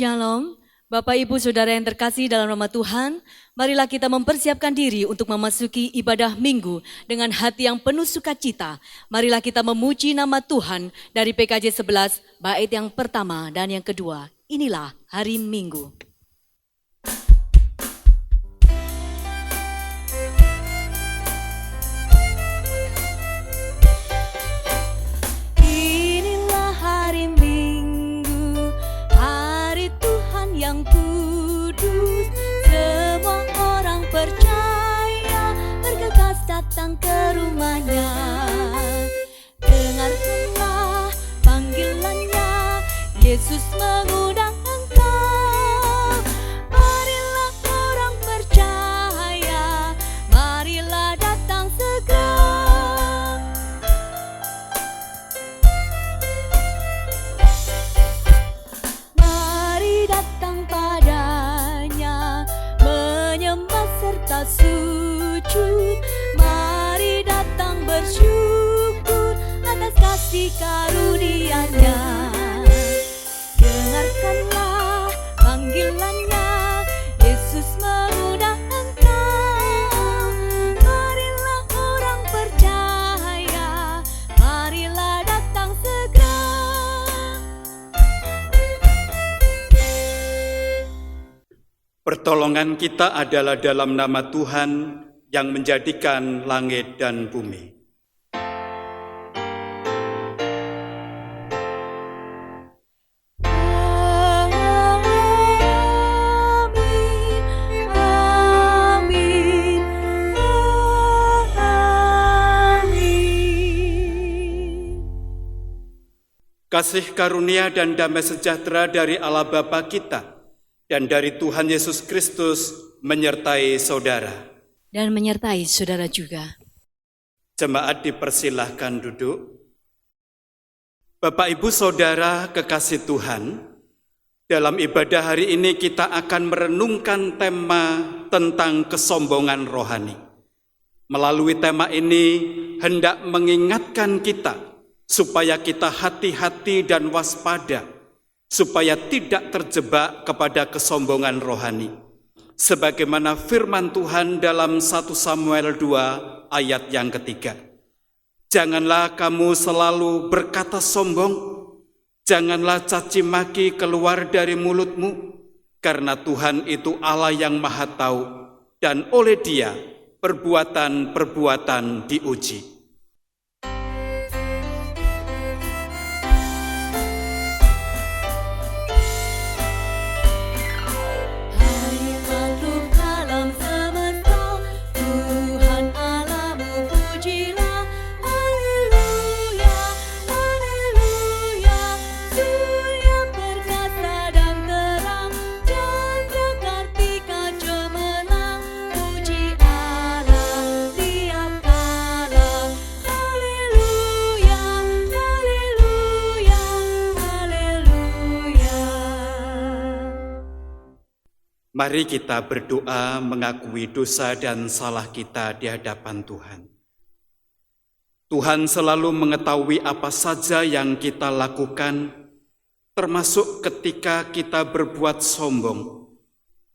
Shalom, Bapak Ibu Saudara yang terkasih dalam nama Tuhan, marilah kita mempersiapkan diri untuk memasuki ibadah minggu dengan hati yang penuh sukacita. Marilah kita memuji nama Tuhan dari PKJ 11, bait yang pertama dan yang kedua. Inilah hari Minggu. Yang kudus, semua orang percaya bergegas datang ke rumahnya. Dengarkanlah panggilannya, Yesus mengundang engkau. Marilah orang percaya, marilah datang segera. Serta sujud, mari datang bersyukur atas kasih karunia-Nya. Dengarkanlah panggilannya, Yesus mengundang engkau. Marilah orang percaya, marilah datang segera. Pertolongan kita adalah dalam nama Tuhan yang menjadikan langit dan bumi. Kasih karunia dan damai sejahtera dari Allah Bapa kita dan dari Tuhan Yesus Kristus menyertai saudara. Dan menyertai saudara juga. Jemaat dipersilahkan duduk. Bapak Ibu Saudara kekasih Tuhan, dalam ibadah hari ini kita akan merenungkan tema tentang kesombongan rohani. Melalui tema ini hendak mengingatkan kita supaya kita hati-hati dan waspada, supaya tidak terjebak kepada kesombongan rohani. Sebagaimana firman Tuhan dalam 1 Samuel 2 ayat yang ketiga. Janganlah kamu selalu berkata sombong, janganlah caci maki keluar dari mulutmu, karena Tuhan itu Allah yang Maha Tahu, dan oleh Dia perbuatan-perbuatan diuji. Mari kita berdoa mengakui dosa dan salah kita di hadapan Tuhan. Tuhan selalu mengetahui apa saja yang kita lakukan, termasuk ketika kita berbuat sombong.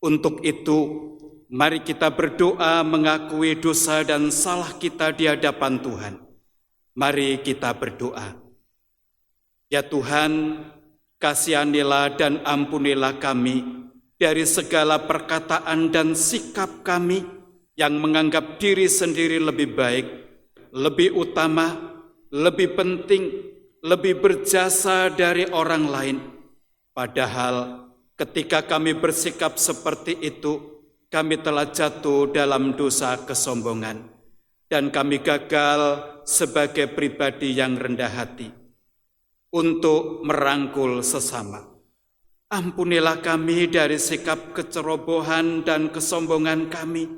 Untuk itu, mari kita berdoa mengakui dosa dan salah kita di hadapan Tuhan. Mari kita berdoa. Ya Tuhan, kasihanilah dan ampunilah kami dari segala perkataan dan sikap kami yang menganggap diri sendiri lebih baik, lebih utama, lebih penting, lebih berjasa dari orang lain. Padahal ketika kami bersikap seperti itu, kami telah jatuh dalam dosa kesombongan, dan kami gagal sebagai pribadi yang rendah hati untuk merangkul sesama. Ampunilah kami dari sikap kecerobohan dan kesombongan kami.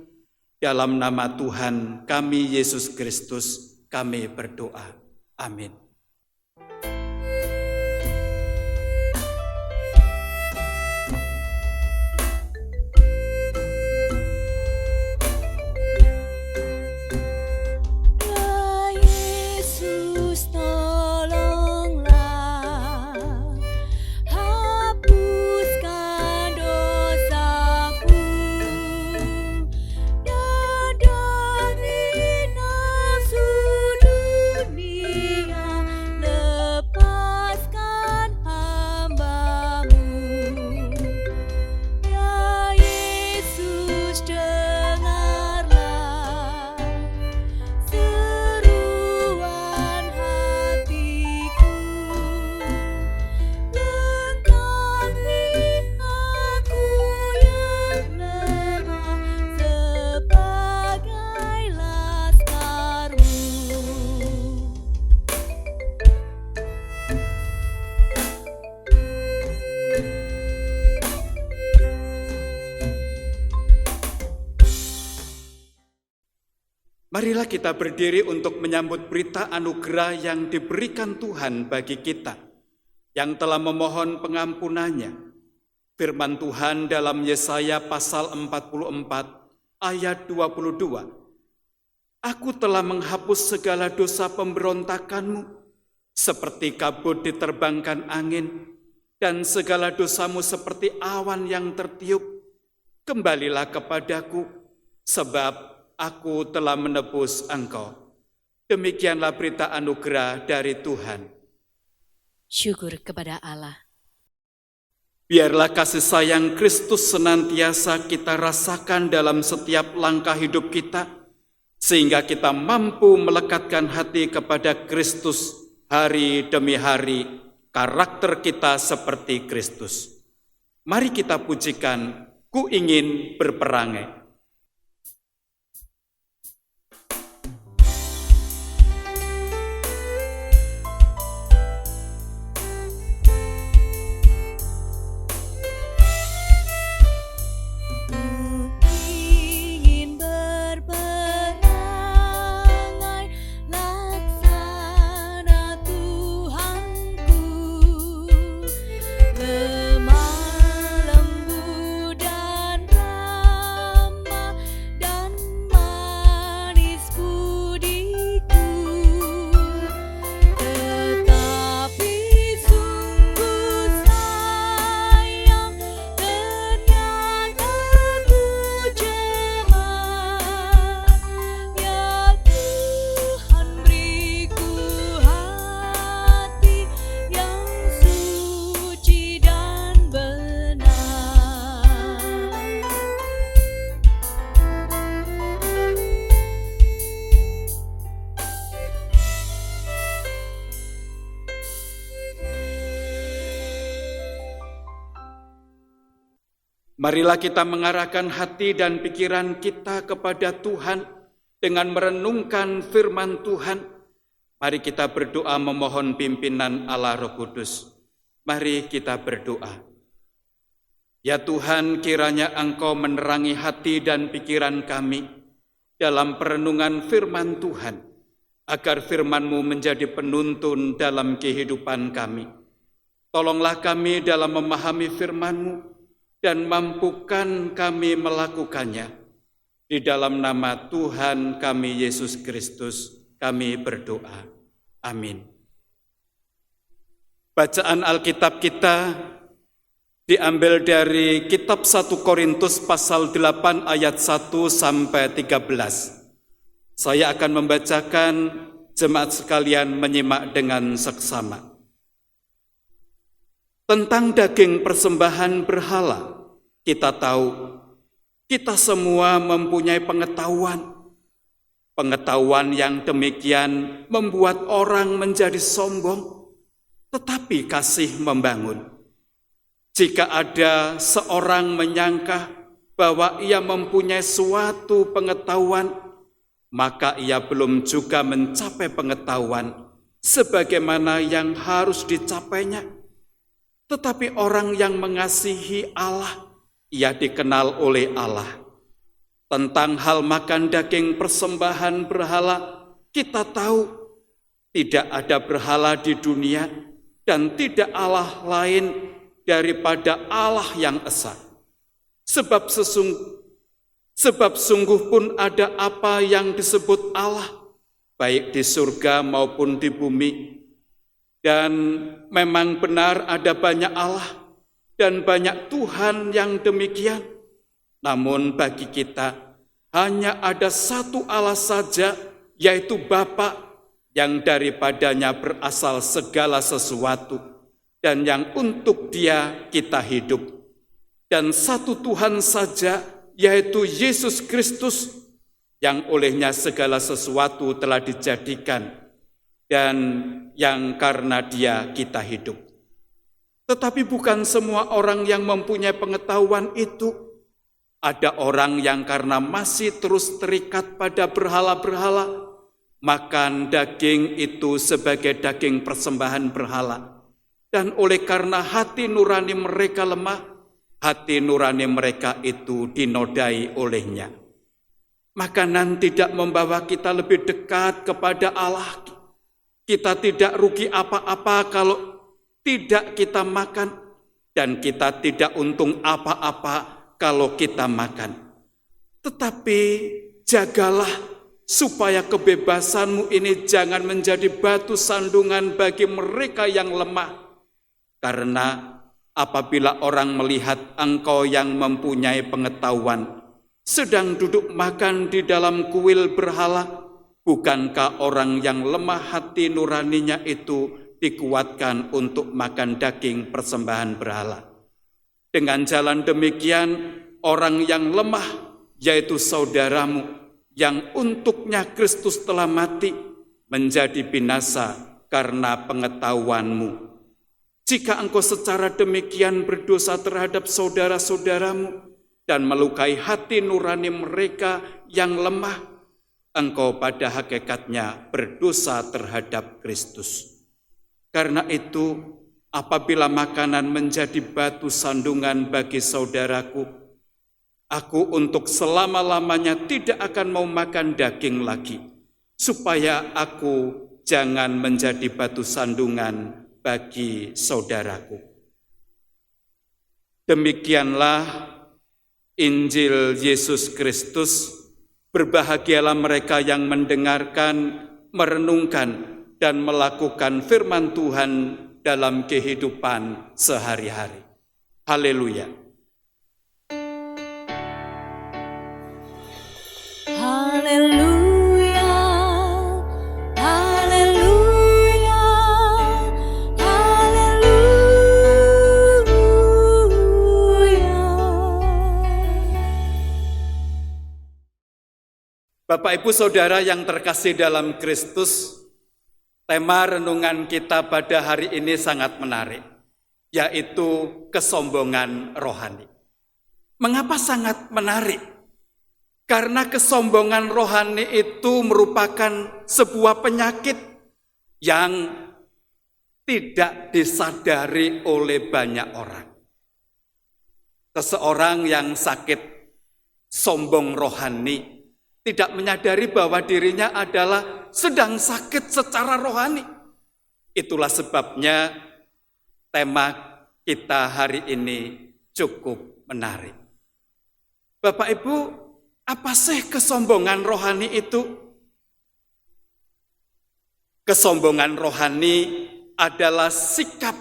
Dalam nama Tuhan kami Yesus Kristus kami berdoa. Amin. Yesus tolonglah, hapuskan Marilah kita berdiri untuk menyambut berita anugerah yang diberikan Tuhan bagi kita, yang telah memohon pengampunannya. Firman Tuhan dalam Yesaya pasal 44 ayat 22. Aku telah menghapus segala dosa pemberontakanmu, seperti kabut diterbangkan angin, dan segala dosamu seperti awan yang tertiup. Kembalilah kepadaku, sebab aku telah menebus engkau. Demikianlah berita anugerah dari Tuhan. Syukur kepada Allah. Biarlah kasih sayang Kristus senantiasa kita rasakan dalam setiap langkah hidup kita, sehingga kita mampu melekatkan hati kepada Kristus hari demi hari, karakter kita seperti Kristus. Mari kita pujikan, ku ingin berperangai. Marilah kita mengarahkan hati dan pikiran kita kepada Tuhan dengan merenungkan firman Tuhan. Mari kita berdoa memohon pimpinan Allah Roh Kudus. Mari kita berdoa. Ya Tuhan, kiranya Engkau menerangi hati dan pikiran kami dalam perenungan firman Tuhan, agar firman-Mu menjadi penuntun dalam kehidupan kami. Tolonglah kami dalam memahami firman-Mu, dan mampukan kami melakukannya. Di dalam nama Tuhan kami Yesus Kristus, kami berdoa. Amin. Bacaan Alkitab kita diambil dari kitab 1 Korintus pasal 8 ayat 1 sampai 13. Saya akan membacakan, jemaat sekalian menyimak dengan seksama. Tentang daging persembahan berhala, kita tahu, kita semua mempunyai pengetahuan. Pengetahuan yang demikian membuat orang menjadi sombong, tetapi kasih membangun. Jika ada seorang menyangka bahwa ia mempunyai suatu pengetahuan, maka ia belum juga mencapai pengetahuan sebagaimana yang harus dicapainya. Tetapi orang yang mengasihi Allah, ia dikenal oleh Allah. Tentang hal makan daging persembahan berhala, kita tahu tidak ada berhala di dunia dan tidak Allah lain daripada Allah yang esa. Sebab sungguh pun ada apa yang disebut Allah, baik di surga maupun di bumi. Dan memang benar ada banyak Allah dan banyak Tuhan yang demikian. Namun bagi kita hanya ada satu Allah saja, yaitu Bapa, yang daripadanya berasal segala sesuatu dan yang untuk Dia kita hidup. Dan satu Tuhan saja, yaitu Yesus Kristus, yang olehnya segala sesuatu telah dijadikan dan yang karena Dia kita hidup. Tetapi bukan semua orang yang mempunyai pengetahuan itu. Ada orang yang karena masih terus terikat pada berhala-berhala, makan daging itu sebagai daging persembahan berhala. Dan oleh karena hati nurani mereka lemah, hati nurani mereka itu dinodai olehnya. Makanan tidak membawa kita lebih dekat kepada Allah. Kita tidak rugi apa-apa kalau tidak kita makan, dan kita tidak untung apa-apa kalau kita makan. Tetapi jagalah supaya kebebasanmu ini jangan menjadi batu sandungan bagi mereka yang lemah. Karena apabila orang melihat engkau yang mempunyai pengetahuan sedang duduk makan di dalam kuil berhala, bukankah orang yang lemah hati nuraninya itu dikuatkan untuk makan daging persembahan berhala? Dengan jalan demikian, orang yang lemah, yaitu saudaramu, yang untuknya Kristus telah mati, menjadi binasa karena pengetahuanmu. Jika engkau secara demikian berdosa terhadap saudara-saudaramu dan melukai hati nurani mereka yang lemah, engkau pada hakikatnya berdosa terhadap Kristus. Karena itu, apabila makanan menjadi batu sandungan bagi saudaraku, aku untuk selama-lamanya tidak akan mau makan daging lagi, supaya aku jangan menjadi batu sandungan bagi saudaraku. Demikianlah Injil Yesus Kristus. Berbahagialah mereka yang mendengarkan, merenungkan, dan melakukan firman Tuhan dalam kehidupan sehari-hari. Haleluya. Haleluya, haleluya, haleluya. Bapak Ibu Saudara yang terkasih dalam Kristus, tema renungan kita pada hari ini sangat menarik, yaitu kesombongan rohani. Mengapa sangat menarik? Karena kesombongan rohani itu merupakan sebuah penyakit yang tidak disadari oleh banyak orang. Seseorang yang sakit sombong rohani tidak menyadari bahwa dirinya adalah sedang sakit secara rohani. Itulah sebabnya tema kita hari ini cukup menarik. Bapak Ibu, apa sih kesombongan rohani itu? Kesombongan rohani adalah sikap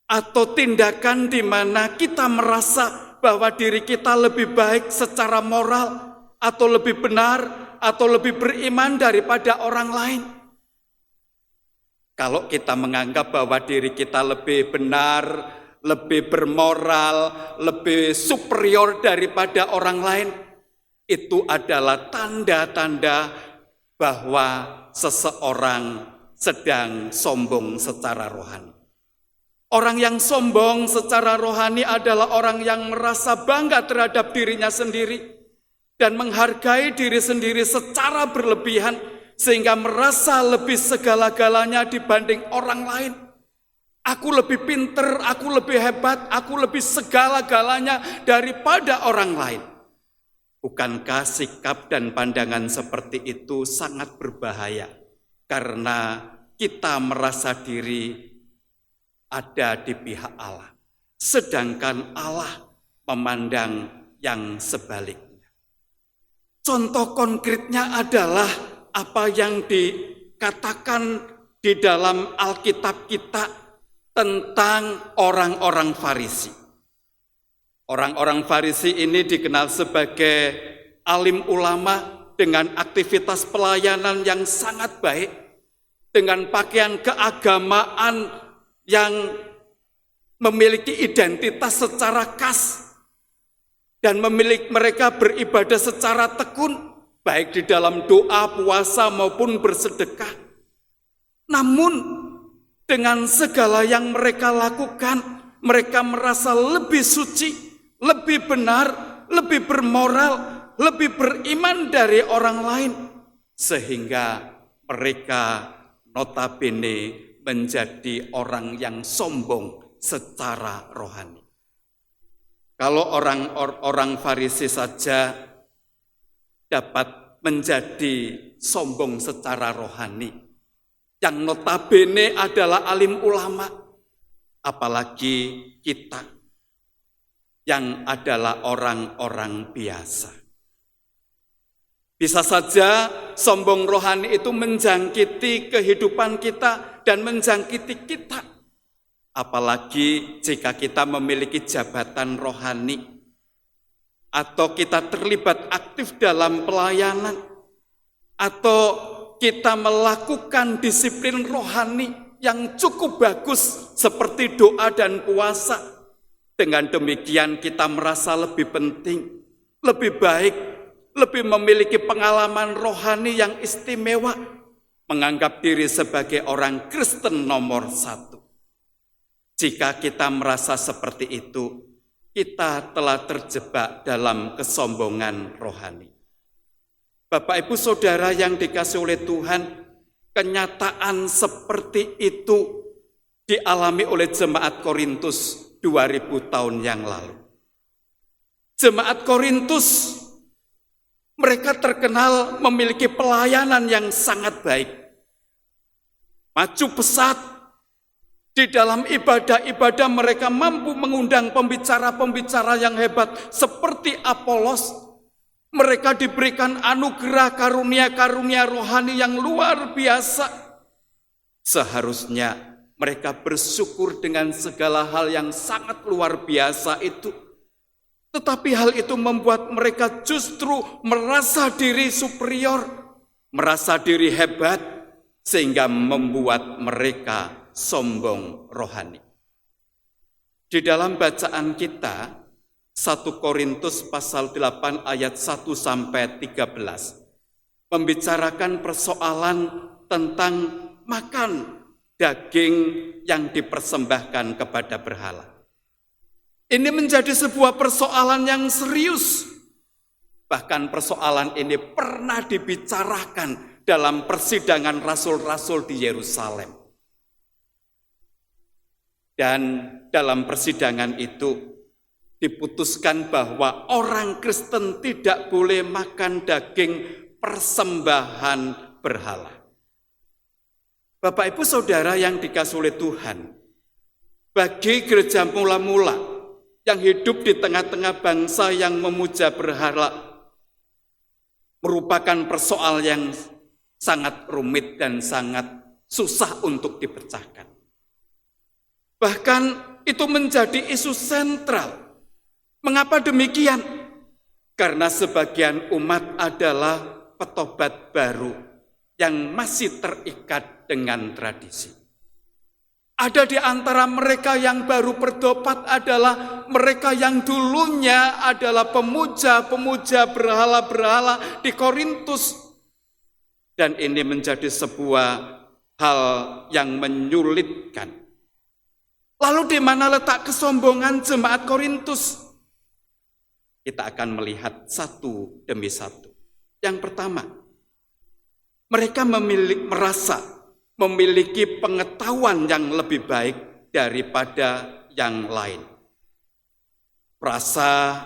atau tindakan di mana kita merasa bahwa diri kita lebih baik secara moral, atau lebih benar, atau lebih beriman daripada orang lain. Kalau kita menganggap bahwa diri kita lebih benar, lebih bermoral, lebih superior daripada orang lain, itu adalah tanda-tanda bahwa seseorang sedang sombong secara rohani. Orang yang sombong secara rohani adalah orang yang merasa bangga terhadap dirinya sendiri dan menghargai diri sendiri secara berlebihan, sehingga merasa lebih segala-galanya dibanding orang lain. Aku lebih pinter, aku lebih hebat, aku lebih segala-galanya daripada orang lain. Bukankah sikap dan pandangan seperti itu sangat berbahaya? Karena kita merasa diri ada di pihak Allah, sedangkan Allah memandang yang sebaliknya. Contoh konkretnya adalah apa yang dikatakan di dalam Alkitab kita tentang orang-orang Farisi. Orang-orang Farisi ini dikenal sebagai alim ulama dengan aktivitas pelayanan yang sangat baik, dengan pakaian keagamaan yang memiliki identitas secara khas, dan mereka beribadah secara tekun, baik di dalam doa, puasa maupun bersedekah. Namun dengan segala yang mereka lakukan, mereka merasa lebih suci, lebih benar, lebih bermoral, lebih beriman dari orang lain, sehingga mereka notabene menjadi orang yang sombong secara rohani. Kalau orang Farisi saja dapat menjadi sombong secara rohani, yang notabene adalah alim ulama, apalagi kita yang adalah orang-orang biasa. Bisa saja sombong rohani itu menjangkiti kehidupan kita dan menjangkiti kita. Apalagi jika kita memiliki jabatan rohani atau kita terlibat aktif dalam pelayanan atau kita melakukan disiplin rohani yang cukup bagus seperti doa dan puasa. Dengan demikian kita merasa lebih penting, lebih baik, lebih memiliki pengalaman rohani yang istimewa, menganggap diri sebagai orang Kristen nomor 1. Jika kita merasa seperti itu, kita telah terjebak dalam kesombongan rohani. Bapak Ibu Saudara yang dikasihi oleh Tuhan, kenyataan seperti itu dialami oleh jemaat Korintus 2000 tahun yang lalu. Jemaat Korintus, mereka terkenal memiliki pelayanan yang sangat baik. Maju pesat di dalam ibadah-ibadah, mereka mampu mengundang pembicara-pembicara yang hebat seperti Apolos. Mereka diberikan anugerah karunia-karunia rohani yang luar biasa. Seharusnya mereka bersyukur dengan segala hal yang sangat luar biasa itu. Tetapi hal itu membuat mereka justru merasa diri superior, merasa diri hebat, sehingga membuat mereka sombong rohani. Di dalam bacaan kita, 1 Korintus pasal 8 ayat 1 sampai 13, membicarakan persoalan tentang makan daging yang dipersembahkan kepada berhala. Ini menjadi sebuah persoalan yang serius. Bahkan persoalan ini pernah dibicarakan dalam persidangan rasul-rasul di Yerusalem. Dan dalam persidangan itu diputuskan bahwa orang Kristen tidak boleh makan daging persembahan berhala. Bapak Ibu Saudara yang dikasihi oleh Tuhan, bagi gereja mula-mula yang hidup di tengah-tengah bangsa yang memuja berhala merupakan persoalan yang sangat rumit dan sangat susah untuk dipecahkan. Bahkan itu menjadi isu sentral. Mengapa demikian? Karena sebagian umat adalah petobat baru yang masih terikat dengan tradisi. Ada di antara mereka yang baru bertobat adalah mereka yang dulunya adalah pemuja-pemuja berhala-berhala di Korintus. Dan ini menjadi sebuah hal yang menyulitkan. Lalu di mana letak kesombongan jemaat Korintus? Kita akan melihat satu demi satu. Yang pertama, mereka merasa memiliki pengetahuan yang lebih baik daripada yang lain. Merasa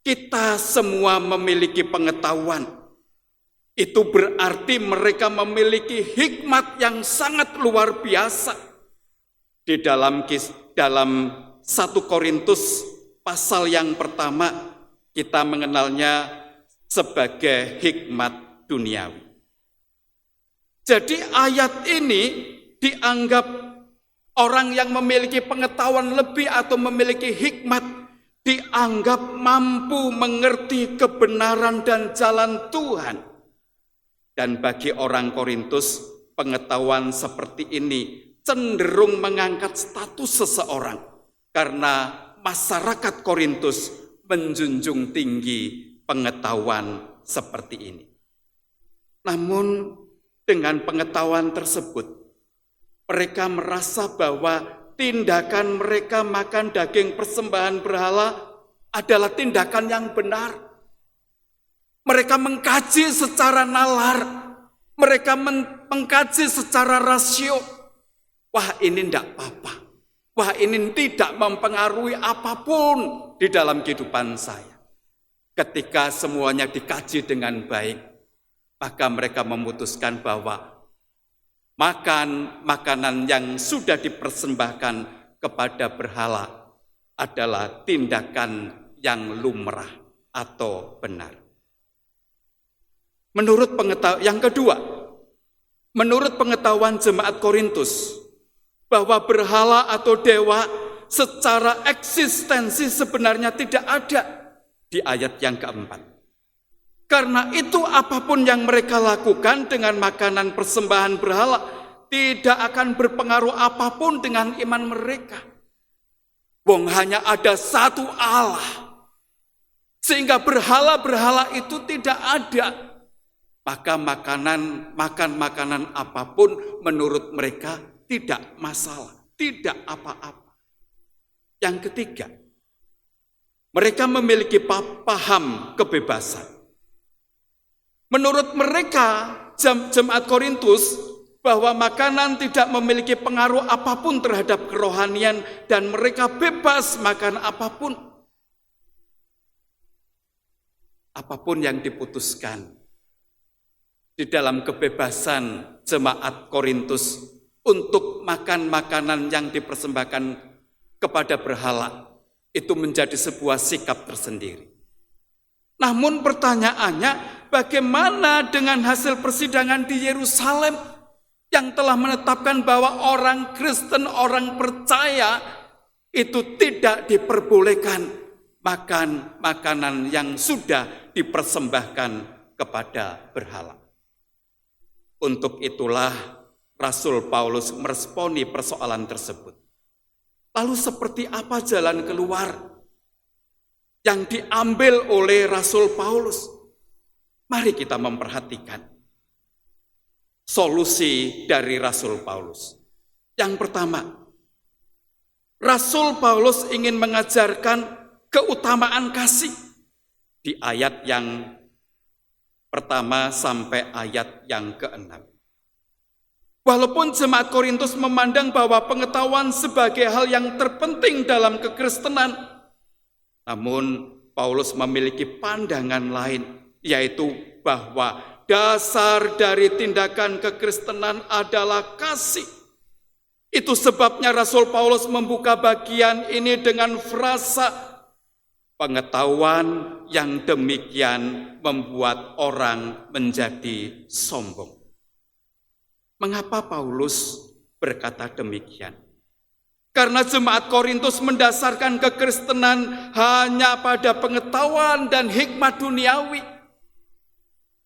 kita semua memiliki pengetahuan. Itu berarti mereka memiliki hikmat yang sangat luar biasa. Di dalam 1 Korintus pasal yang pertama, kita mengenalnya sebagai hikmat duniawi. Jadi ayat ini dianggap orang yang memiliki pengetahuan lebih atau memiliki hikmat, dianggap mampu mengerti kebenaran dan jalan Tuhan. Dan bagi orang Korintus, pengetahuan seperti ini cenderung mengangkat status seseorang. Karena masyarakat Korintus menjunjung tinggi pengetahuan seperti ini. Namun dengan pengetahuan tersebut, mereka merasa bahwa tindakan mereka makan daging persembahan berhala adalah tindakan yang benar. Mereka mengkaji secara nalar, mereka mengkaji secara rasio. Wah, ini tidak apa-apa. Wah, ini tidak mempengaruhi apapun di dalam kehidupan saya. ketika semuanya dikaji dengan baik, maka mereka memutuskan bahwa makanan yang sudah dipersembahkan kepada berhala adalah tindakan yang lumrah atau benar. Yang kedua, menurut pengetahuan jemaat Korintus, bahwa berhala atau dewa secara eksistensi sebenarnya tidak ada di ayat yang keempat. Karena itu apapun yang mereka lakukan dengan makanan persembahan berhala tidak akan berpengaruh apapun dengan iman mereka. Wong hanya ada satu Allah. Sehingga berhala-berhala itu tidak ada. Maka makan makanan apapun menurut mereka tidak masalah, tidak apa-apa. Yang ketiga, mereka memiliki paham kebebasan. Menurut mereka, jemaat Korintus, bahwa makanan tidak memiliki pengaruh apapun terhadap kerohanian dan mereka bebas makan apapun. Apapun yang diputuskan di dalam kebebasan jemaat Korintus untuk makan makanan yang dipersembahkan kepada berhala, itu menjadi sebuah sikap tersendiri. Namun pertanyaannya, bagaimana dengan hasil persidangan di Yerusalem yang telah menetapkan bahwa orang Kristen, orang percaya itu tidak diperbolehkan makan makanan yang sudah dipersembahkan kepada berhala. Untuk itulah Rasul Paulus meresponi persoalan tersebut. Lalu seperti apa jalan keluar yang diambil oleh Rasul Paulus? Mari kita memperhatikan solusi dari Rasul Paulus. Yang pertama, Rasul Paulus ingin mengajarkan keutamaan kasih di ayat yang pertama sampai ayat yang ke-6. Walaupun jemaat Korintus memandang bahwa pengetahuan sebagai hal yang terpenting dalam kekristenan, namun Paulus memiliki pandangan lain, yaitu bahwa dasar dari tindakan kekristenan adalah kasih. Itu sebabnya Rasul Paulus membuka bagian ini dengan frasa, pengetahuan yang demikian membuat orang menjadi sombong. Mengapa Paulus berkata demikian? Karena jemaat Korintus mendasarkan kekristenan hanya pada pengetahuan dan hikmat duniawi.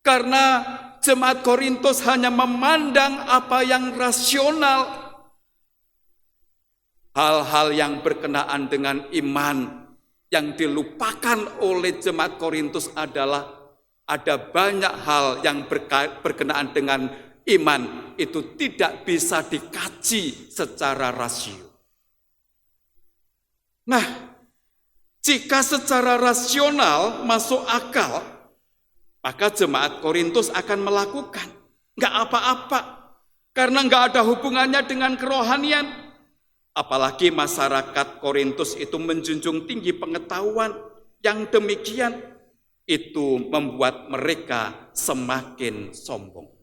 Karena jemaat Korintus hanya memandang apa yang rasional. Hal-hal yang berkenaan dengan iman yang dilupakan oleh jemaat Korintus adalah ada banyak hal yang berkenaan dengan iman itu tidak bisa dikaji secara rasio. Nah, jika secara rasional masuk akal, maka jemaat Korintus akan melakukan. Nggak apa-apa, karena nggak ada hubungannya dengan kerohanian. Apalagi masyarakat Korintus itu menjunjung tinggi pengetahuan yang demikian, itu membuat mereka semakin sombong.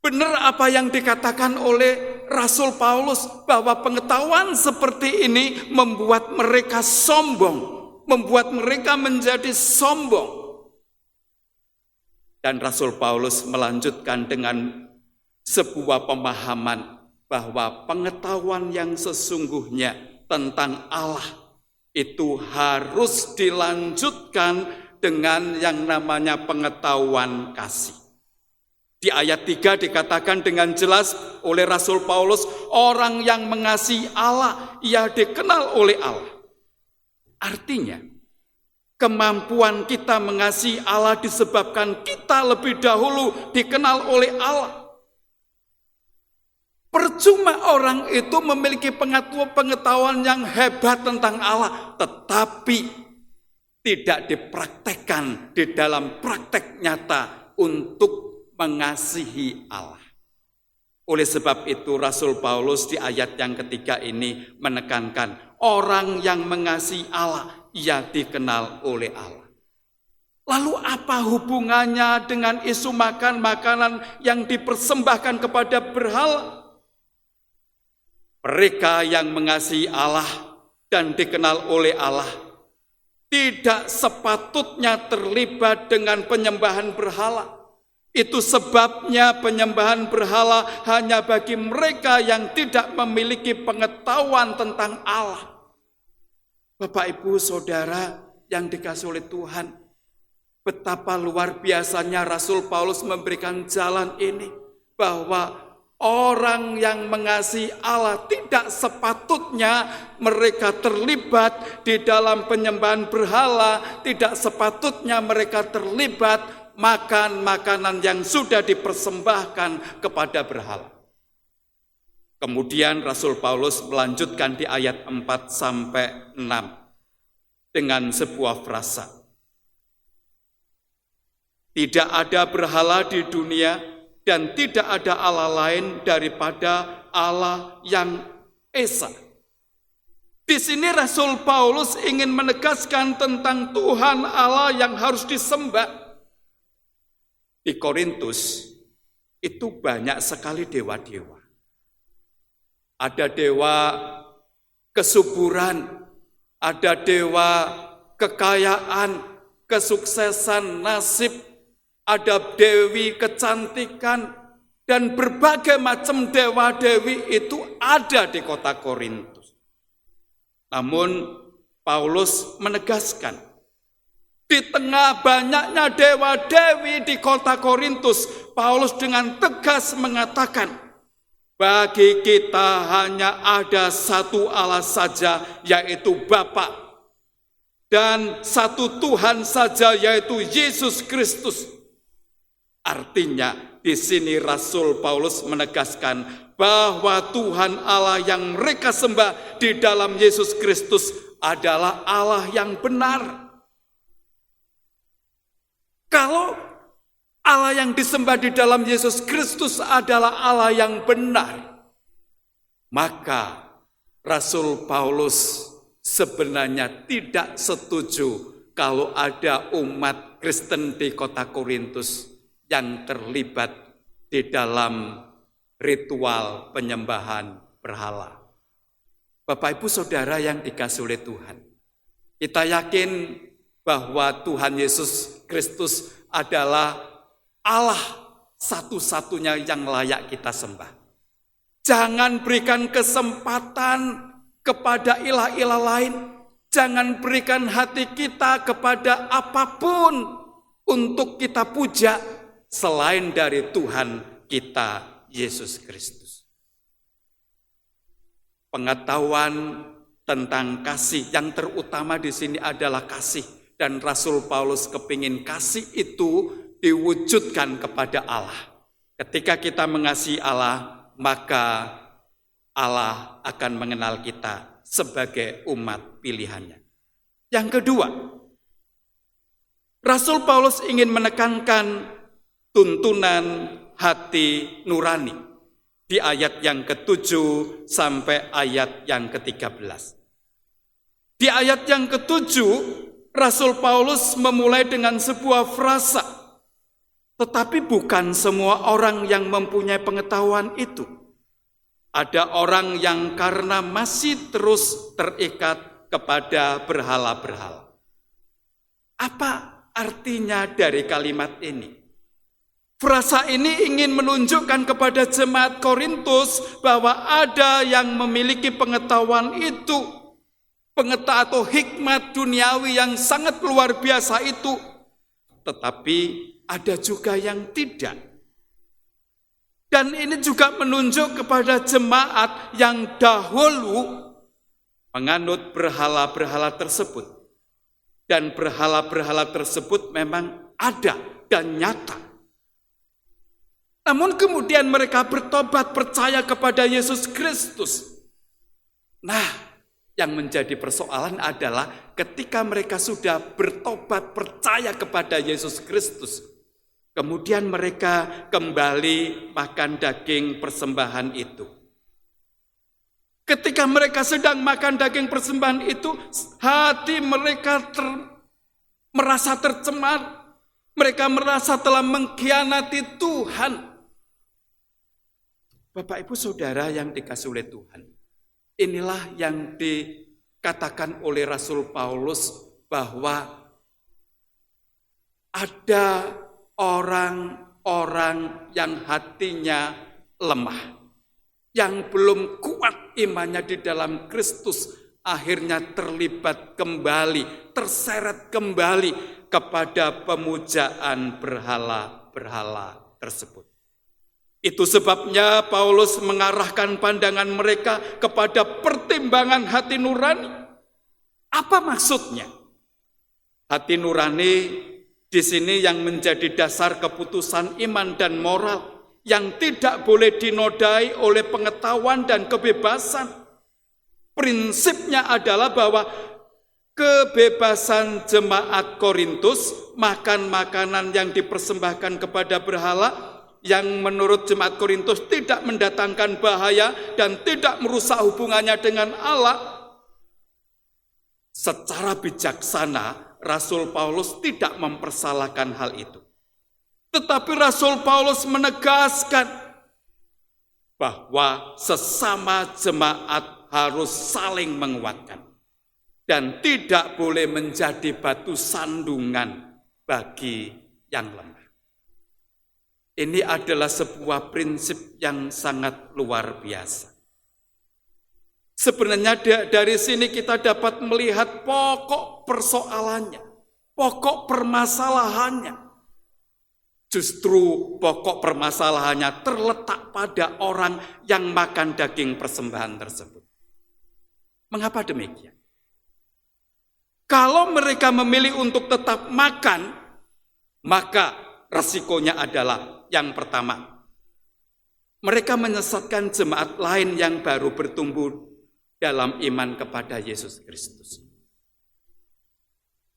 Benar apa yang dikatakan oleh Rasul Paulus bahwa pengetahuan seperti ini membuat mereka sombong, membuat mereka menjadi sombong. Dan Rasul Paulus melanjutkan dengan sebuah pemahaman bahwa pengetahuan yang sesungguhnya tentang Allah itu harus dilanjutkan dengan yang namanya pengetahuan kasih. Di ayat 3 dikatakan dengan jelas oleh Rasul Paulus, orang yang mengasihi Allah, ia dikenal oleh Allah. Artinya, kemampuan kita mengasihi Allah disebabkan kita lebih dahulu dikenal oleh Allah. Percuma orang itu memiliki pengetahuan yang hebat tentang Allah, tetapi tidak dipraktekkan di dalam praktek nyata untuk mengasihi Allah. Oleh sebab itu Rasul Paulus di ayat yang ketiga ini menekankan orang yang mengasihi Allah, ia dikenal oleh Allah. Lalu apa hubungannya dengan isu makan makanan yang dipersembahkan kepada berhala? Mereka yang mengasihi Allah dan dikenal oleh Allah tidak sepatutnya terlibat dengan penyembahan berhala. Itu sebabnya penyembahan berhala hanya bagi mereka yang tidak memiliki pengetahuan tentang Allah. Bapak, Ibu, Saudara yang dikasihi oleh Tuhan, betapa luar biasanya Rasul Paulus memberikan jalan ini, bahwa orang yang mengasihi Allah tidak sepatutnya mereka terlibat di dalam penyembahan berhala, tidak sepatutnya mereka terlibat makan makanan yang sudah dipersembahkan kepada berhala. Kemudian Rasul Paulus melanjutkan di ayat 4-6 dengan sebuah frasa. Tidak ada berhala di dunia dan tidak ada Allah lain daripada Allah yang Esa. Di sini Rasul Paulus ingin menegaskan tentang Tuhan Allah yang harus disembah. Di Korintus itu banyak sekali dewa-dewa. Ada dewa kesuburan, ada dewa kekayaan, kesuksesan, nasib, ada dewi kecantikan, dan berbagai macam dewa-dewi itu ada di kota Korintus. Namun Paulus menegaskan, di tengah banyaknya dewa-dewi di kota Korintus, Paulus dengan tegas mengatakan, bagi kita hanya ada satu Allah saja, yaitu Bapa, dan satu Tuhan saja, yaitu Yesus Kristus. Artinya, di sini Rasul Paulus menegaskan bahwa Tuhan Allah yang mereka sembah di dalam Yesus Kristus adalah Allah yang benar. Kalau Allah yang disembah di dalam Yesus Kristus adalah Allah yang benar, maka Rasul Paulus sebenarnya tidak setuju kalau ada umat Kristen di kota Korintus yang terlibat di dalam ritual penyembahan berhala. Bapak, Ibu, Saudara yang dikasihi oleh Tuhan, kita yakin bahwa Tuhan Yesus Kristus adalah Allah satu-satunya yang layak kita sembah. Jangan berikan kesempatan kepada ilah-ilah lain. Jangan berikan hati kita kepada apapun untuk kita puja selain dari Tuhan kita Yesus Kristus. Pengetahuan tentang kasih yang terutama di sini adalah kasih. Dan Rasul Paulus kepingin kasih itu diwujudkan kepada Allah. Ketika kita mengasihi Allah, maka Allah akan mengenal kita sebagai umat pilihannya. Yang kedua, Rasul Paulus ingin menekankan tuntunan hati nurani di ayat yang ke-7 sampai ayat yang ke-13. Di ayat yang ke-7, Rasul Paulus memulai dengan sebuah frasa, tetapi bukan semua orang yang mempunyai pengetahuan itu. Ada orang yang karena masih terus terikat kepada berhala-berhala. Apa artinya dari kalimat ini? Frasa ini ingin menunjukkan kepada jemaat Korintus bahwa ada yang memiliki pengetahuan itu, pengetahuan atau hikmat duniawi yang sangat luar biasa itu, tetapi ada juga yang tidak. Dan ini juga menunjuk kepada jemaat yang dahulu menganut berhala-berhala tersebut. Dan berhala-berhala tersebut memang ada dan nyata. Namun kemudian mereka bertobat percaya kepada Yesus Kristus. Nah, yang menjadi persoalan adalah ketika mereka sudah bertobat percaya kepada Yesus Kristus, kemudian mereka kembali makan daging persembahan itu. Ketika mereka sedang makan daging persembahan itu, hati mereka merasa tercemar. Mereka merasa telah mengkhianati Tuhan. Bapak, Ibu, Saudara yang dikasihi oleh Tuhan, inilah yang dikatakan oleh Rasul Paulus bahwa ada orang-orang yang hatinya lemah, yang belum kuat imannya di dalam Kristus, akhirnya terlibat kembali, terseret kembali kepada pemujaan berhala-berhala tersebut. Itu sebabnya Paulus mengarahkan pandangan mereka kepada pertimbangan hati nurani. Apa maksudnya? Hati nurani di sini yang menjadi dasar keputusan iman dan moral, yang tidak boleh dinodai oleh pengetahuan dan kebebasan. Prinsipnya adalah bahwa kebebasan jemaat Korintus makan makanan yang dipersembahkan kepada berhala, yang menurut jemaat Korintus tidak mendatangkan bahaya dan tidak merusak hubungannya dengan Allah. Secara bijaksana, Rasul Paulus tidak mempersalahkan hal itu. Tetapi Rasul Paulus menegaskan bahwa sesama jemaat harus saling menguatkan dan tidak boleh menjadi batu sandungan bagi yang lemah. Ini adalah sebuah prinsip yang sangat luar biasa. Sebenarnya dari sini kita dapat melihat pokok persoalannya, pokok permasalahannya. Justru pokok permasalahannya terletak pada orang yang makan daging persembahan tersebut. Mengapa demikian? Kalau mereka memilih untuk tetap makan, maka resikonya adalah yang pertama, mereka menyesatkan jemaat lain yang baru bertumbuh dalam iman kepada Yesus Kristus.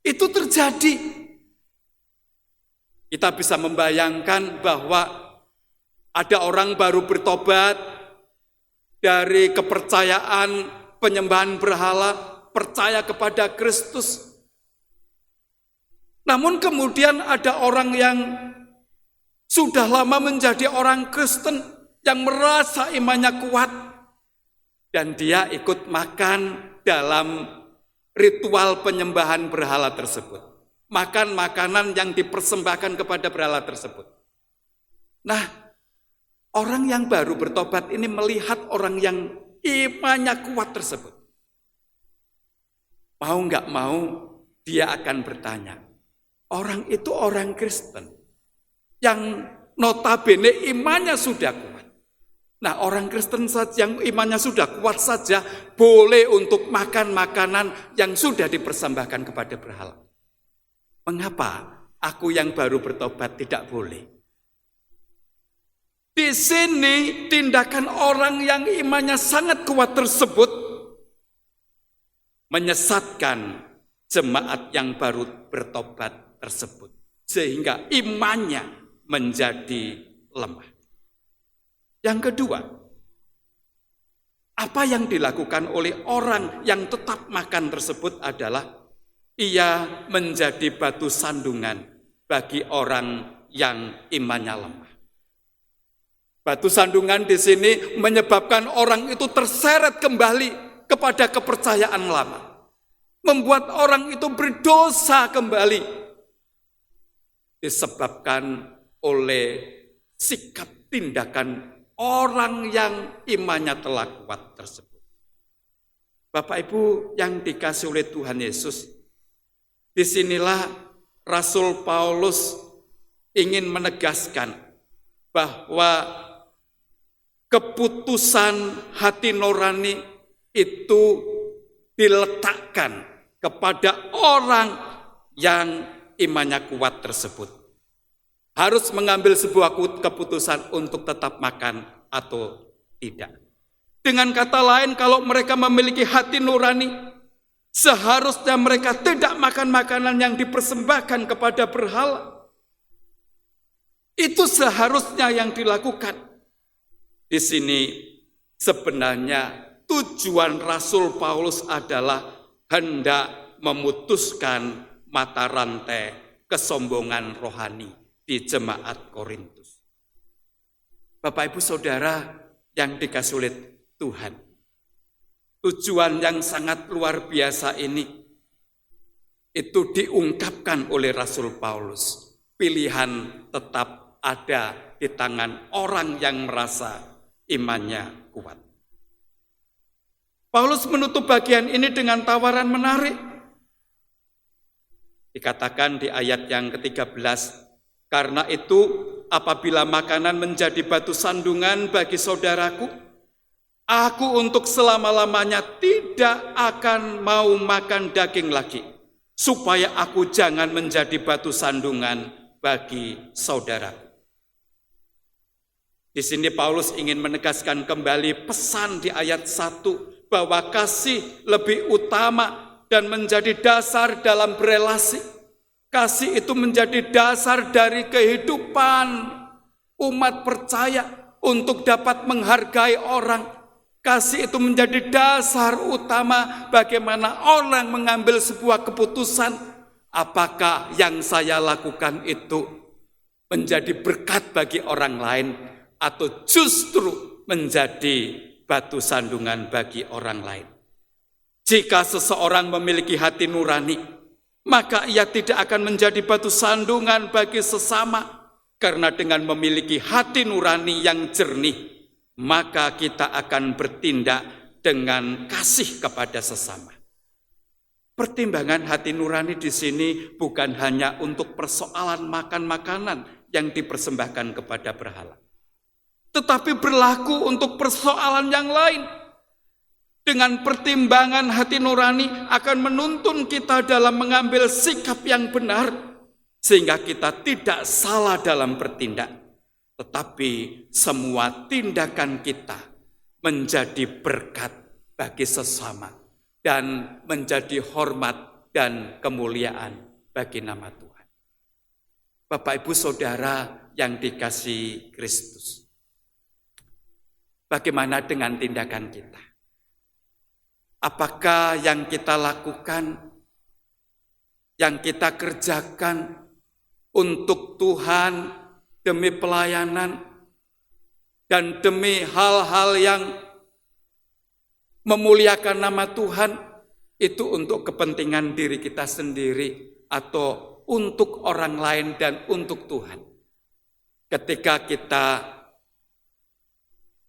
Itu terjadi. Kita bisa membayangkan bahwa ada orang baru bertobat dari kepercayaan penyembahan berhala, percaya kepada Kristus. Namun kemudian ada orang yang sudah lama menjadi orang Kristen yang merasa imannya kuat, dan dia ikut makan dalam ritual penyembahan berhala tersebut. Makan makanan yang dipersembahkan kepada berhala tersebut. Nah, orang yang baru bertobat ini melihat orang yang imannya kuat tersebut. Mau nggak mau, dia akan bertanya, orang itu orang Kristen yang notabene imannya sudah kuat. Nah, orang Kristen saja yang imannya sudah kuat saja boleh untuk makan makanan yang sudah dipersembahkan kepada berhala. Mengapa aku yang baru bertobat tidak boleh? Di sini tindakan orang yang imannya sangat kuat tersebut menyesatkan jemaat yang baru bertobat tersebut, sehingga imannya menjadi lemah. Yang kedua, apa yang dilakukan oleh orang yang tetap makan tersebut adalah ia menjadi batu sandungan bagi orang yang imannya lemah. Batu sandungan di sini menyebabkan orang itu terseret kembali kepada kepercayaan lama. Membuat orang itu berdosa kembali. Disebabkan oleh sikap tindakan orang yang imannya telah kuat tersebut. Bapak Ibu yang dikasihi oleh Tuhan Yesus, disinilah Rasul Paulus ingin menegaskan bahwa keputusan hati nurani itu diletakkan kepada orang yang imannya kuat tersebut. Harus mengambil sebuah keputusan untuk tetap makan atau tidak. Dengan kata lain, kalau mereka memiliki hati nurani, seharusnya mereka tidak makan makanan yang dipersembahkan kepada berhala. Itu seharusnya yang dilakukan. Di sini sebenarnya tujuan Rasul Paulus adalah hendak memutuskan mata rantai kesombongan rohani di jemaat Korintus. Bapak Ibu Saudara yang dikasihi oleh Tuhan, tujuan yang sangat luar biasa ini itu diungkapkan oleh Rasul Paulus. Pilihan tetap ada di tangan orang yang merasa imannya kuat. Paulus menutup bagian ini dengan tawaran menarik. Dikatakan di ayat yang ke-13, karena itu apabila makanan menjadi batu sandungan bagi saudaraku, aku untuk selama-lamanya tidak akan mau makan daging lagi, supaya aku jangan menjadi batu sandungan bagi saudaraku. Di sini Paulus ingin menegaskan kembali pesan di ayat 1 bahwa kasih lebih utama dan menjadi dasar dalam berelasi. Kasih itu menjadi dasar dari kehidupan umat percaya untuk dapat menghargai orang. Kasih itu menjadi dasar utama bagaimana orang mengambil sebuah keputusan. Apakah yang saya lakukan itu menjadi berkat bagi orang lain atau justru menjadi batu sandungan bagi orang lain. Jika seseorang memiliki hati nurani, maka ia tidak akan menjadi batu sandungan bagi sesama. Karena dengan memiliki hati nurani yang jernih, maka kita akan bertindak dengan kasih kepada sesama. Pertimbangan hati nurani di sini bukan hanya untuk persoalan makan makanan yang dipersembahkan kepada berhala, tetapi berlaku untuk persoalan yang lain. Dengan pertimbangan hati nurani akan menuntun kita dalam mengambil sikap yang benar, sehingga kita tidak salah dalam bertindak, tetapi semua tindakan kita menjadi berkat bagi sesama dan menjadi hormat dan kemuliaan bagi nama Tuhan. Bapak Ibu Saudara yang dikasihi Kristus, bagaimana dengan tindakan kita? Apakah yang kita lakukan, yang kita kerjakan untuk Tuhan demi pelayanan dan demi hal-hal yang memuliakan nama Tuhan, itu untuk kepentingan diri kita sendiri atau untuk orang lain dan untuk Tuhan? Ketika kita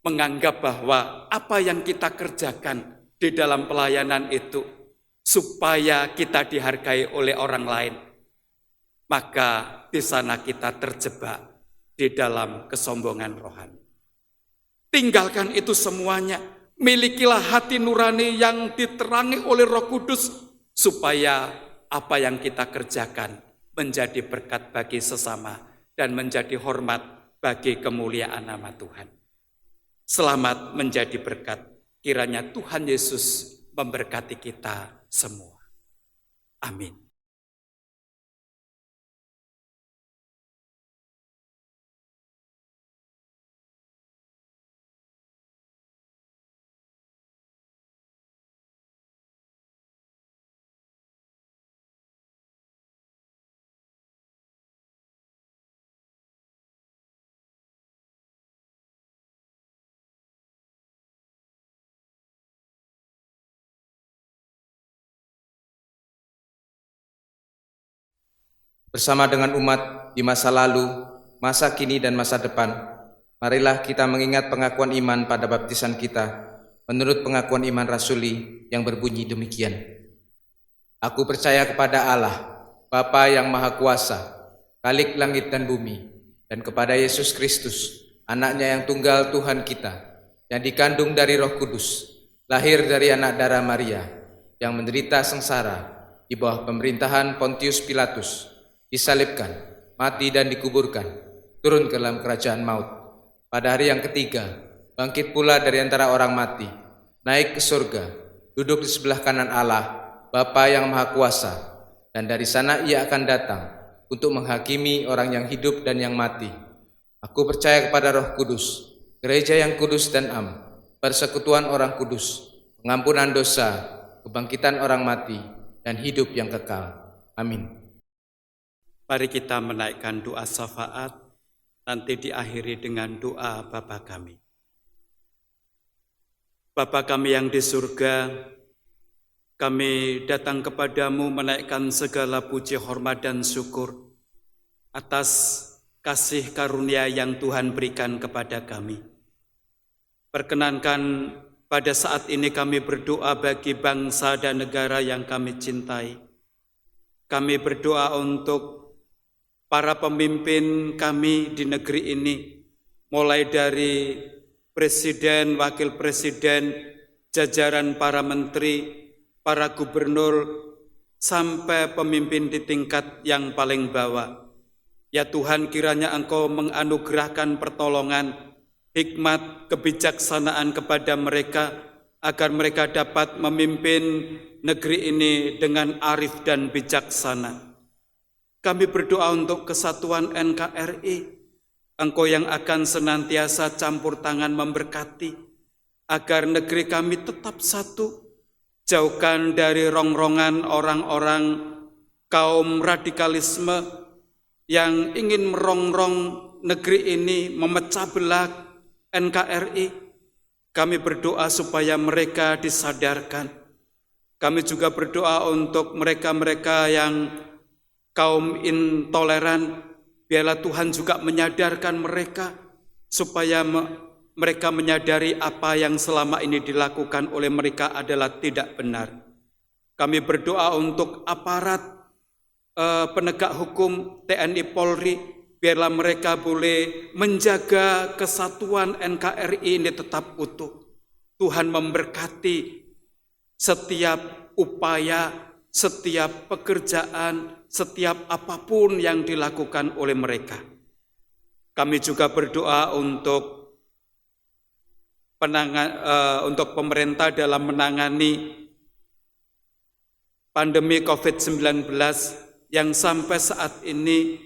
menganggap bahwa apa yang kita kerjakan di dalam pelayanan itu supaya kita dihargai oleh orang lain, maka di sana kita terjebak di dalam kesombongan rohani. Tinggalkan itu semuanya, milikilah hati nurani yang diterangi oleh Roh Kudus, supaya apa yang kita kerjakan menjadi berkat bagi sesama dan menjadi hormat bagi kemuliaan nama Tuhan. Selamat menjadi berkat. Kiranya Tuhan Yesus memberkati kita semua. Amin. Bersama dengan umat di masa lalu, masa kini dan masa depan, marilah kita mengingat pengakuan iman pada baptisan kita menurut pengakuan iman rasuli yang berbunyi demikian. Aku percaya kepada Allah, Bapa yang Maha Kuasa, Khalik langit dan bumi, dan kepada Yesus Kristus, Anaknya yang tunggal Tuhan kita, yang dikandung dari Roh Kudus, lahir dari anak darah Maria, yang menderita sengsara di bawah pemerintahan Pontius Pilatus, disalibkan, mati dan dikuburkan, turun ke dalam kerajaan maut. Pada hari yang ketiga, bangkit pula dari antara orang mati, naik ke surga, duduk di sebelah kanan Allah, Bapa yang Maha Kuasa, dan dari sana ia akan datang untuk menghakimi orang yang hidup dan yang mati. Aku percaya kepada Roh Kudus, gereja yang kudus dan am, persekutuan orang kudus, pengampunan dosa, kebangkitan orang mati, dan hidup yang kekal. Amin. Mari kita menaikkan doa syafaat, nanti diakhiri dengan doa Bapa kami. Bapa kami yang di surga, kami datang kepadamu menaikkan segala puji, hormat, dan syukur atas kasih karunia yang Tuhan berikan kepada kami. Perkenankan pada saat ini kami berdoa bagi bangsa dan negara yang kami cintai. Kami berdoa untuk para pemimpin kami di negeri ini, mulai dari Presiden, Wakil Presiden, jajaran para menteri, para gubernur, sampai pemimpin di tingkat yang paling bawah. Ya Tuhan, kiranya Engkau menganugerahkan pertolongan, hikmat, kebijaksanaan kepada mereka, agar mereka dapat memimpin negeri ini dengan arif dan bijaksana. Kami berdoa untuk kesatuan NKRI, Engkau yang akan senantiasa campur tangan memberkati, agar negeri kami tetap satu, jauhkan dari rongrongan orang-orang kaum radikalisme yang ingin merongrong negeri ini, memecah belah NKRI. Kami berdoa supaya mereka disadarkan. Kami juga berdoa untuk mereka-mereka yang kaum intoleran, biarlah Tuhan juga menyadarkan mereka, supaya mereka menyadari apa yang selama ini dilakukan oleh mereka adalah tidak benar. Kami berdoa untuk aparat penegak hukum TNI Polri, biarlah mereka boleh menjaga kesatuan NKRI ini tetap utuh. Tuhan memberkati setiap upaya, setiap pekerjaan, setiap apapun yang dilakukan oleh mereka. Kami juga berdoa untuk pemerintah dalam menangani pandemi COVID-19 yang sampai saat ini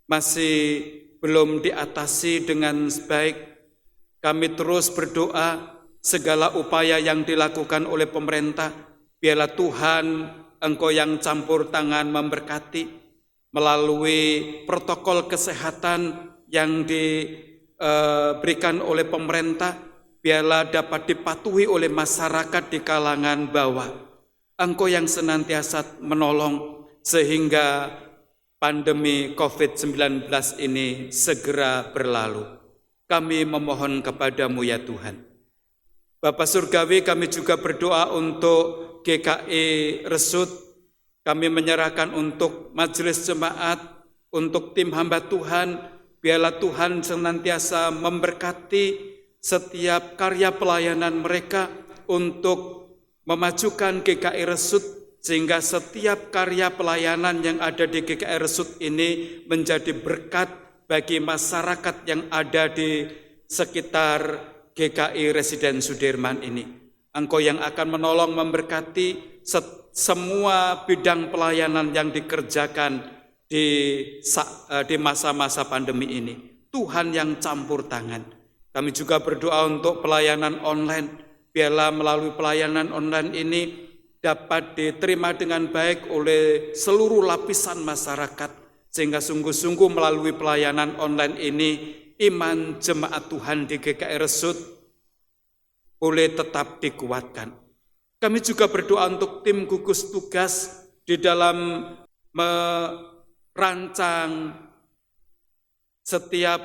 masih belum diatasi dengan baik. Kami terus berdoa segala upaya yang dilakukan oleh pemerintah, biarlah Tuhan Engkau yang campur tangan memberkati melalui protokol kesehatan yang diberikan oleh pemerintah, biarlah dapat dipatuhi oleh masyarakat di kalangan bawah. Engkau yang senantiasa menolong sehingga pandemi COVID-19 ini segera berlalu. Kami memohon kepadamu ya Tuhan. Bapa Surgawi, kami juga berdoa untuk GKI Resut. Kami menyerahkan untuk majelis jemaat, untuk tim hamba Tuhan. Biarlah Tuhan senantiasa memberkati setiap karya pelayanan mereka untuk memajukan GKI Resut, sehingga setiap karya pelayanan yang ada di GKI Resut ini menjadi berkat bagi masyarakat yang ada di sekitar GKI Residen Sudirman ini. Engkau yang akan menolong memberkati semua bidang pelayanan yang dikerjakan di masa-masa pandemi ini. Tuhan yang campur tangan. Kami juga berdoa untuk pelayanan online. Biarlah melalui pelayanan online ini dapat diterima dengan baik oleh seluruh lapisan masyarakat, sehingga sungguh-sungguh melalui pelayanan online ini iman jemaat Tuhan di GKI Resut boleh tetap dikuatkan. Kami juga berdoa untuk tim gugus tugas di dalam merancang setiap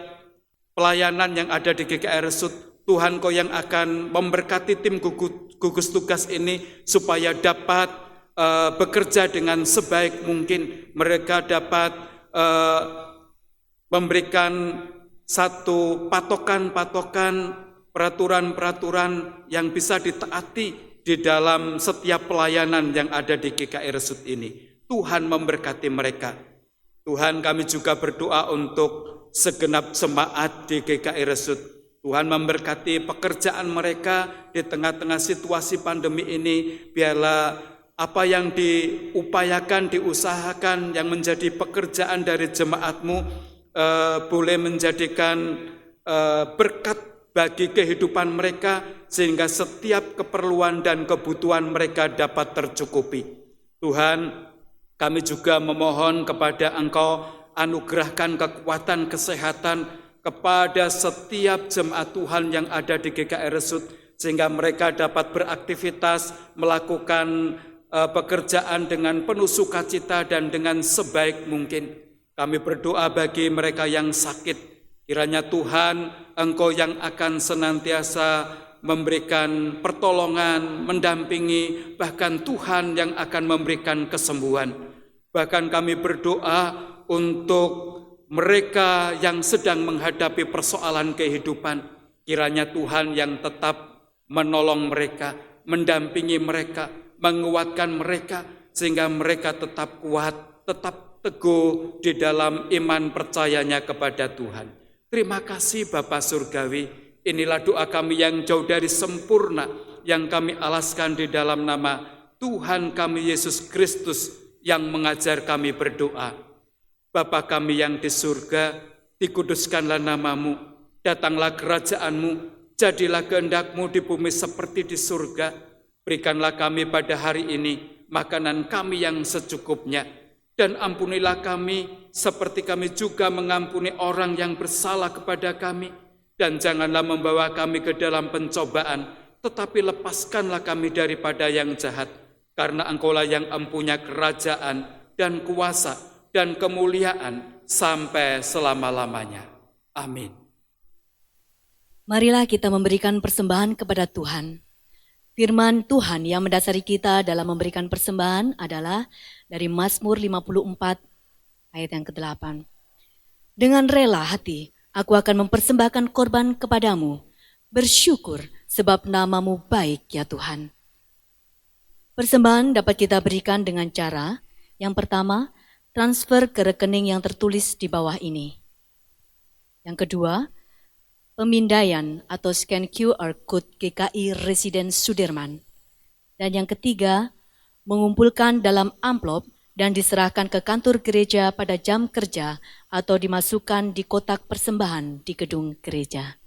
pelayanan yang ada di GKI Resut. Tuhan, Kau yang akan memberkati tim gugus tugas ini supaya dapat bekerja dengan sebaik mungkin. Mereka dapat memberikan satu patokan-patokan, peraturan-peraturan yang bisa ditaati di dalam setiap pelayanan yang ada di GKI Resut ini. Tuhan memberkati mereka. Tuhan, kami juga berdoa untuk segenap jemaat di GKI Resut. Tuhan memberkati pekerjaan mereka di tengah-tengah situasi pandemi ini. Biarlah apa yang diupayakan, diusahakan, yang menjadi pekerjaan dari jemaat-Mu boleh menjadikan berkat bagi kehidupan mereka, sehingga setiap keperluan dan kebutuhan mereka dapat tercukupi. Tuhan, kami juga memohon kepada Engkau, anugerahkan kekuatan kesehatan kepada setiap jemaat Tuhan yang ada di GKI Resut, sehingga mereka dapat beraktivitas, melakukan pekerjaan dengan penuh sukacita dan dengan sebaik mungkin. Kami berdoa bagi mereka yang sakit, kiranya Tuhan, Engkau yang akan senantiasa memberikan pertolongan, mendampingi, bahkan Tuhan yang akan memberikan kesembuhan. Bahkan kami berdoa untuk mereka yang sedang menghadapi persoalan kehidupan, kiranya Tuhan yang tetap menolong mereka, mendampingi mereka, menguatkan mereka, sehingga mereka tetap kuat, tetap teguh di dalam iman percayanya kepada Tuhan. Terima kasih Bapa Surgawi, inilah doa kami yang jauh dari sempurna, yang kami alaskan di dalam nama Tuhan kami Yesus Kristus yang mengajar kami berdoa. Bapa kami yang di surga, dikuduskanlah namamu, datanglah kerajaanmu, jadilah kehendak-Mu di bumi seperti di surga. Berikanlah kami pada hari ini makanan kami yang secukupnya, dan ampunilah kami seperti kami juga mengampuni orang yang bersalah kepada kami. Dan janganlah membawa kami ke dalam pencobaan, tetapi lepaskanlah kami daripada yang jahat. Karena Engkaulah yang empunya kerajaan dan kuasa dan kemuliaan sampai selama-lamanya. Amin. Marilah kita memberikan persembahan kepada Tuhan. Firman Tuhan yang mendasari kita dalam memberikan persembahan adalah dari Mazmur 54 ayat yang ke-8. Dengan rela hati, aku akan mempersembahkan korban kepadamu, bersyukur sebab namamu baik ya Tuhan. Persembahan dapat kita berikan dengan cara, yang pertama, transfer ke rekening yang tertulis di bawah ini. Yang kedua, pemindaian atau scan QR Code GKI Residen Sudirman. Dan yang ketiga, mengumpulkan dalam amplop dan diserahkan ke kantor gereja pada jam kerja atau dimasukkan di kotak persembahan di gedung gereja.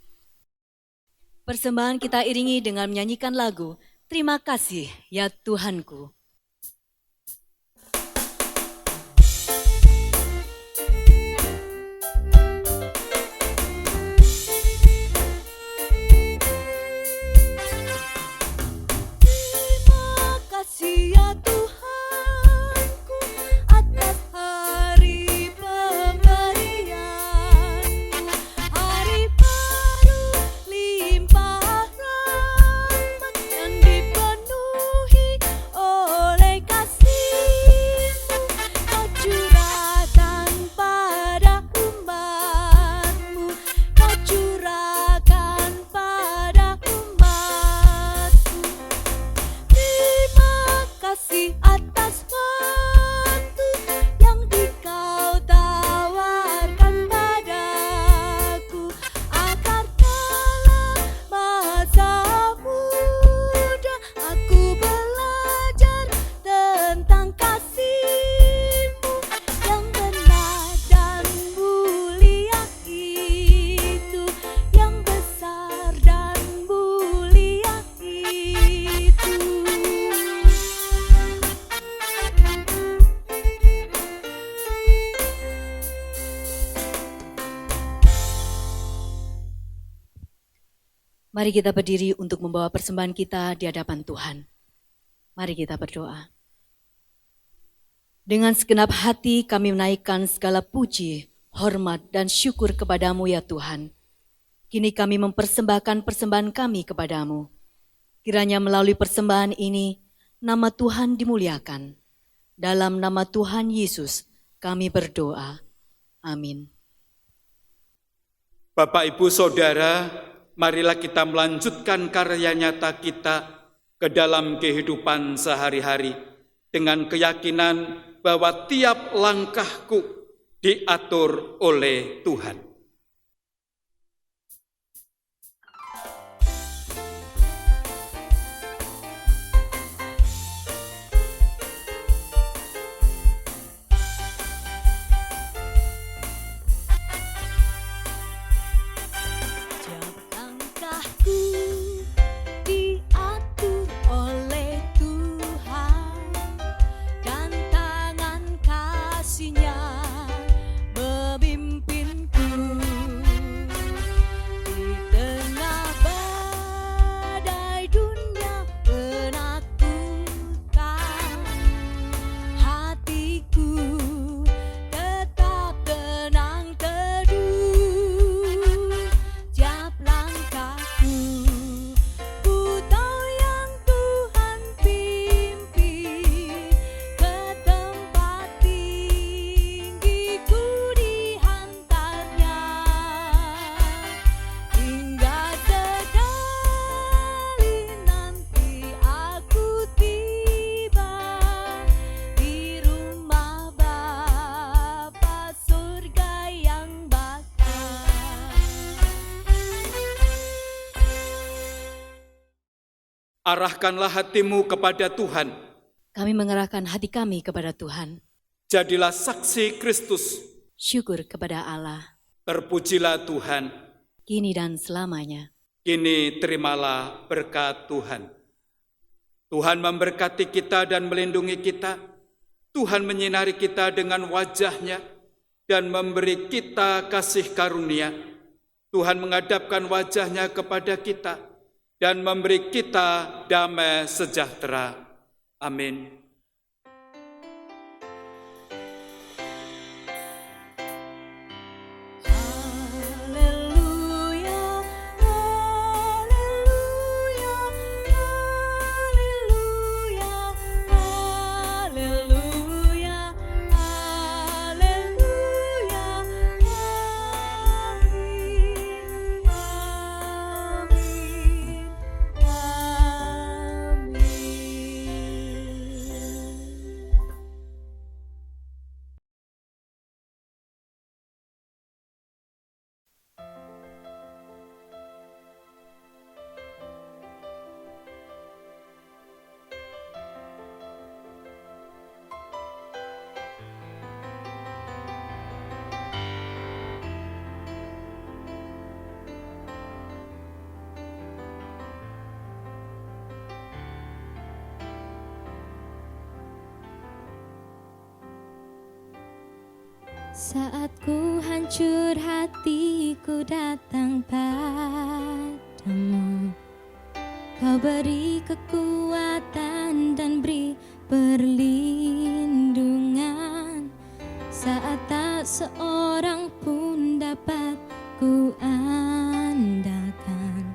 Persembahan kita iringi dengan menyanyikan lagu Terima Kasih Ya Tuhanku. Mari kita berdiri untuk membawa persembahan kita di hadapan Tuhan. Mari kita berdoa. Dengan segenap hati kami menaikkan segala puji, hormat, dan syukur kepadamu ya Tuhan. Kini kami mempersembahkan persembahan kami kepadamu. Kiranya melalui persembahan ini, nama Tuhan dimuliakan. Dalam nama Tuhan Yesus kami berdoa. Amin. Bapak, Ibu, Saudara, marilah kita melanjutkan karya nyata kita ke dalam kehidupan sehari-hari dengan keyakinan bahwa tiap langkahku diatur oleh Tuhan. Arahkanlah hatimu kepada Tuhan. Kami mengerahkan hati kami kepada Tuhan. Jadilah saksi Kristus. Syukur kepada Allah, Terpujilah Tuhan. kini dan selamanya. Kini terimalah berkat Tuhan. Tuhan memberkati kita dan melindungi kita. Tuhan menyinari kita dengan wajah-Nya dan memberi kita kasih karunia. Tuhan menghadapkan wajah-Nya kepada kita dan memberi kita damai sejahtera. Amin. Haleluya, haleluya, haleluya, haleluya, haleluya, amin, amin, amin. Saat ku hancur hatiku datang padamu, Kau beri kekuatan dan beri perlindungan. Saat tak seorang pun dapat ku andalkan,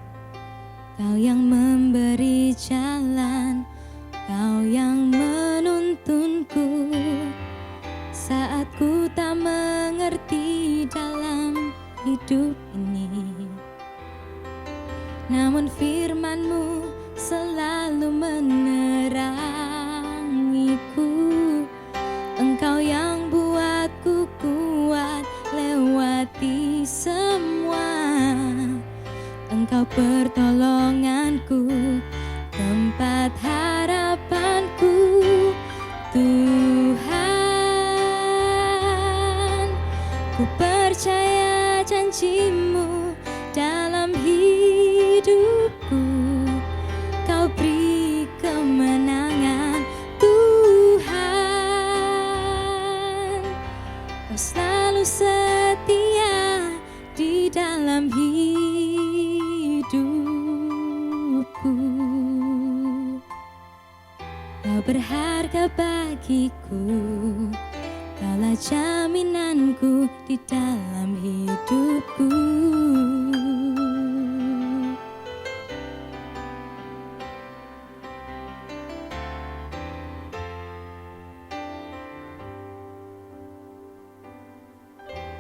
Kau yang memberi jalan, Kau yang menuntunku. Saat ku tak mengerti dalam hidup ini, namun firman-Mu selalu menerangiku. Engkau yang buatku kuat lewati semua. Engkau pertolonganku, tempat harapanku, Tuhan. Ku percaya janji-Mu dalam hidupku. Kau beri kemenangan, Tuhan. Kau selalu setia di dalam hidupku. Kau berharga bagiku, Kaulah jaminanku di dalam hidupku.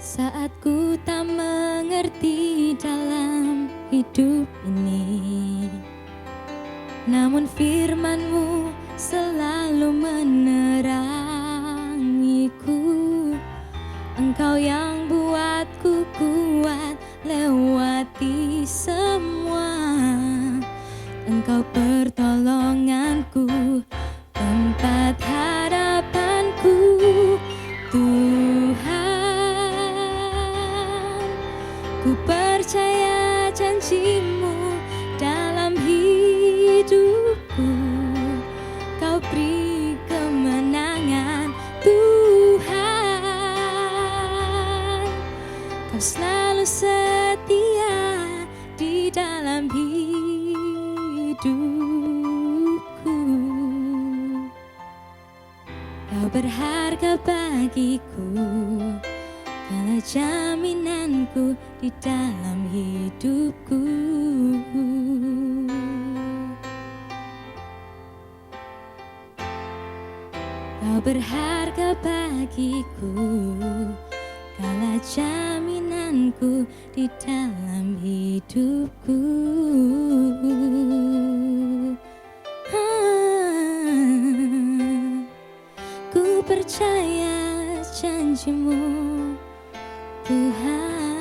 Saat ku tak mengerti dalam hidup ini, namun firman-Mu selalu menerangiku. Engkau yang buatku kuat lewati semua. Engkau pertolonganku, tempat harapanku, Tuhan. Ku percaya janji-Mu dalam hidupku. Kau beri kemenangan, Tuhan. Kau selalu setia di dalam hidupku. Kau berharga bagiku, Kaulah jaminanku di dalam hidupku. Kau berharga bagiku, Kaulah jaminanku di dalam hidupku. Ku percaya janji-Mu, Tuhan.